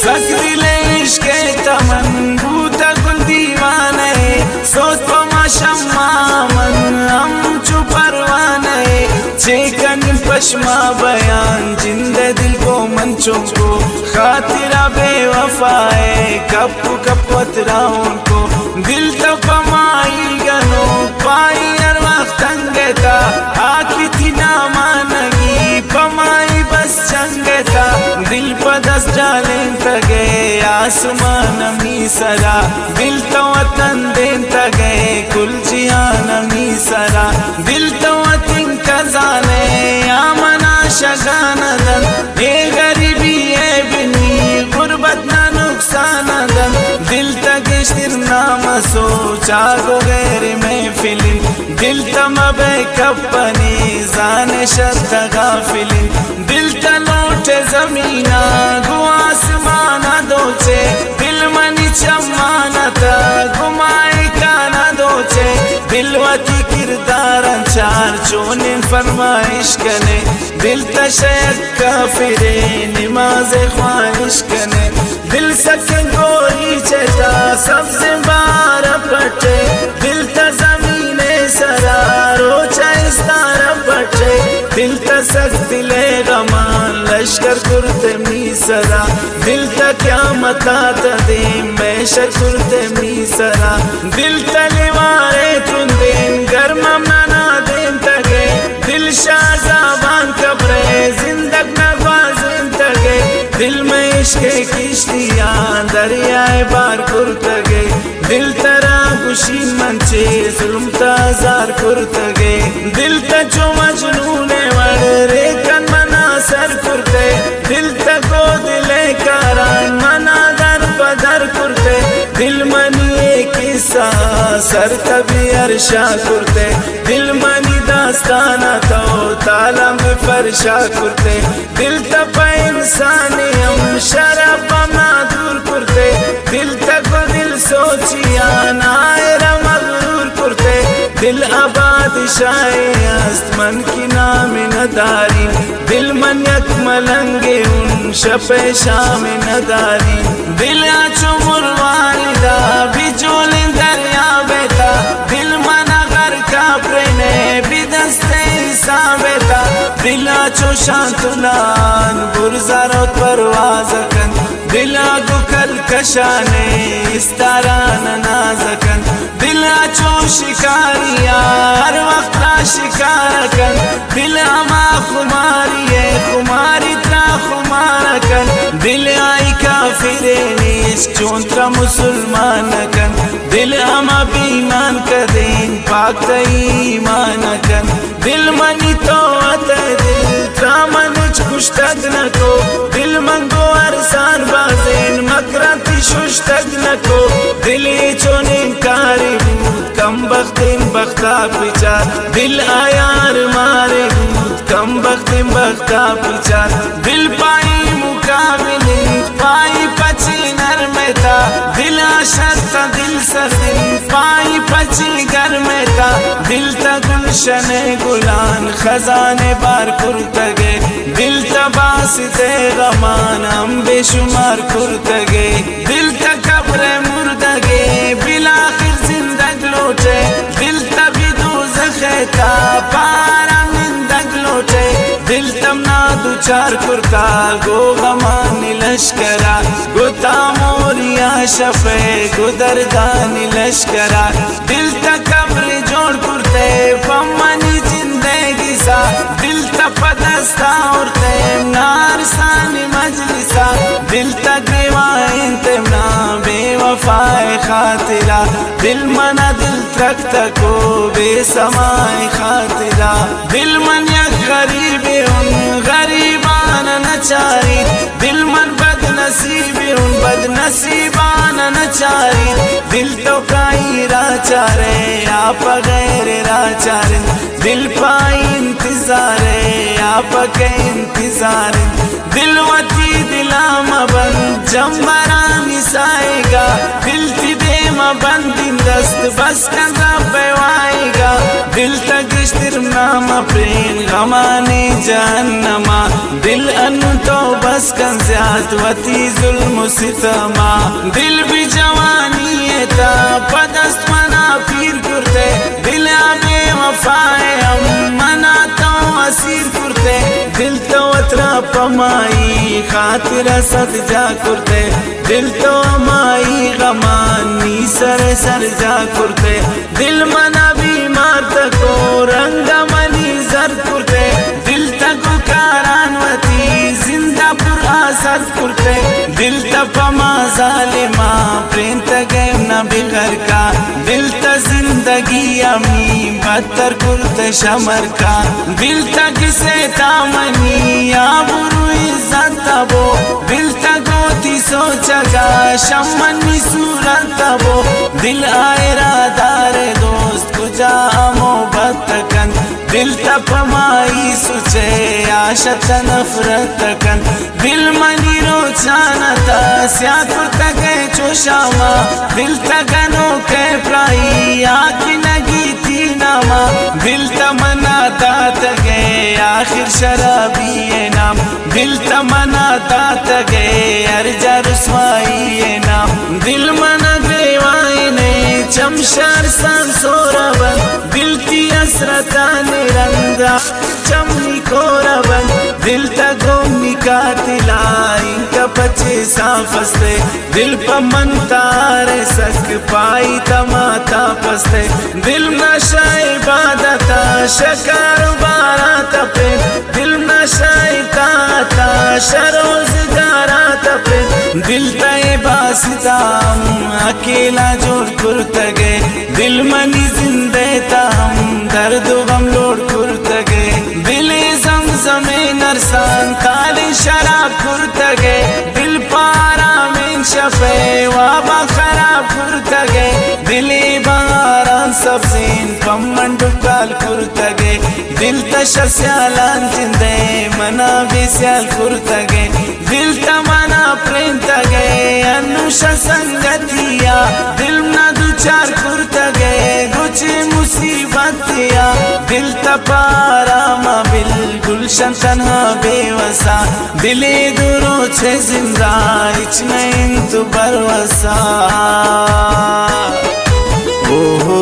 सक दिले इश्क तमन भूता गुल दीवाने सोच पमा शम्मा मन हम चु परवाने चेकन पश्मा बयान जिंदे दिल को मंचों को खातिरा बेवफाए कप कपतरा उनको दिल तो पमाई गनो पाई हर वक्त तंगता आखी थी ना मानगी पमाई बस चंगता दिल पदस डालें तगे आसमान मी सरा दिल तो वतन दें तगे कुल जिहान मी सरा दिल तो वतन कजाने आमना शगानदन ये गरीबी ये बिनी गुर्बत ना नुकसान दन दिल तगे नाम सोचा गो गैर में फिलिन दिल तम बे कपनी जाने शर्त गाफिलिन दिल तलोटे जमीना गो आसमाना दोचे दिल मनी चमानता गुमाए काना दोचे दिलवती किरदार चार चोनिन फरमाइश कने दिल तशयद काफिरे नमाज ख्वाहिश कने दिल सकन गोरी चेता सबसे बार पटे दिल त जमीने सरा रोचा इस्तारा पटे दिल त सक दिले गमान लश्कर कुर्ते मी सरा दिल त क्या मता तदे मैं शकुरते मी सरा दिल त लिवारे तुंदेन गर्मम ना देन तगे दिल शाहजाबान कब्रे जिंदग नवाजिन तगे दिल में इश्क किश्तियां दरियाए बार कुर्तगे दिल तरा खुशी मंचे जुल्म ताजार कुर्तगे दिल तजो मजनूने वड़े कन मना सर कुर्ते दिल तको दिले कारान मना दर पदर कुर्ते दिल मनी किस्सा सर तभी अरशा कुर्ते दिल मनी दास्ताना तो तालम फरशा कुर्ते दिल तप इंसानी हम शराब ना दूर कुर्ते दिल तक दिल सोचिया नायरा मगरूर कुर्ते दिल आबाद शायस्त मन की नाम नदारी दिल मन यक मलंगे उन शपे शाम नदारी दिल आचो मुरवारिदा बिजोलिन दरिया बेटा दिल मना घर का प्रेने बिदस्ते सा बेटा दिल आचो शांतुलान बुरजारोत परवाज कन दिल आगो कल कशाने इस्तारान नाजकन दिल आचो शिकारिया हर वक्त शिकार कन दिल आमा खुमारी है खुमारी ता खुमार कन दिल आई काफिरे नीस चोंत्रा मुसलमान कन दिल आमा बीमान कदें पाक ईमान कन दिल मनी तो अत दिल त्रामनुच खुश तक न को दिल मंगो अरसान बाजेन मकराती शुश तक न को दिल चोने कारी कम बख्तिन बख्ता पिचार दिल आयार मारे कम बख्तिन बख्ता पिचार दिल पाई मुकाबिल पाई पची नरमेता दिल आशता दिल सखिन पाई पची गरमेता दिल ता गुलशने गुलान खजाने बार कुर्तगे दिल तबास दे गमान हम बेशुमार कुर्तगे दिल ता कब्र मुर्दगे बिलाखिर जिंदग लोटे दिल तभी दोज़खेता पारा निंदग लोटे दिल तमना दुचार कुर्ता गो गमानी लश्करा गुता मोरिया शफे गुदरदानी लश्करा दिल ता कब्र जोड़ कुर्ते पम्मनी जिंदगी सा दिल ता पदस्ता उड़ते नार सानी मजलिसा दिल ता ग्रीवाइन तेमना बेवफाए खातिरा दिल मना दिल तक को बेसमाए खातिरा दिल मन या गरीबे उन गरीबान नचारी दिल मन बदनसीबे उन बदनसीबान नचारी दिल तो काई राचारे आप गैर राचारे दिल पाई इंतजारे आप के इंतजार दिल वती दिलामा बन जम्बरानी साएगा दिल ती देमा बंदिंदा दोस्त बस कंदा पेवाएगा दिल तगिश्तर नाम प्रेम गमाने जहन्नमा दिल अनु तो बस कं ज़्याद वती जुल्म सितमा दिल भी जवानी है ता पदस्त मना पीर कुर्ते दिल आबे वफाए हम मना तो असीर कुर्ते दिल तो अतरा पमाई खातिर सद जा कुर्ते दिल तो माई गमानी सर सर जा कुर्ते दिल मना बीमार तको रंग मनी जर कुर्ते दिल तको कारानवती जिंदा पुर आसर कुर्ते दिल तपमा जालिमा प्रेम तगे न बिगर का दिल त जिंदगी अमी बदतर कुर्ते शमर का दिल तक से तामनी आबरू इज्जत तबो दिल तगोती सोचगा शमनी सूरत तबो दिल आयरा दार दोस्त कुजा मोहब्बत कन दिल तपमाई सुचे आशत नफरत कन दिल मनी रोचानता स्याकुर तगे चोशामा दिल तगनो के प्राई आकी नगी थी नामा दिल तमना तात गए आखिर शराबी नाम दिल तमना तात गए अर्जा रुस्वाई नाम दिल मना देवाए ने चमशर सांसोरबन दिल की असरता निरंगा चमनी कोरबन दिल तगोमी का तिलाई का पचे साफस्ते दिल पमन तारे सक पाई तमाता पस्ते दिल नशा इबादता शकार बारात पे दिल नशा ताता शरोज़गारा तपे दिल तय बासिताम अकेला जोड़ कुर्तगे दिल मनी जिंदे ताम दर्द गम लोड कुर्तगे दिले ज़मज़मे नरसान काली शराब कुर्तगे दिल पारा में शफे वाबा खराब कुर्तगे दिले बारान सबसेन पम्मन डुकाल कुर्तगे दिल तशस्यालान जिंदे मना बेस्याल कुर्तगे दिल तमना प्रेम तगे अनुषा संगतिया दिल ना दुचार कुर्तगे गुचे मुसीबतिया दिल तपारा मा बिल्कुल तन्हा बेवसा दिले दूरो छे जिंदा इच नहीं तो बरवसा ओ हो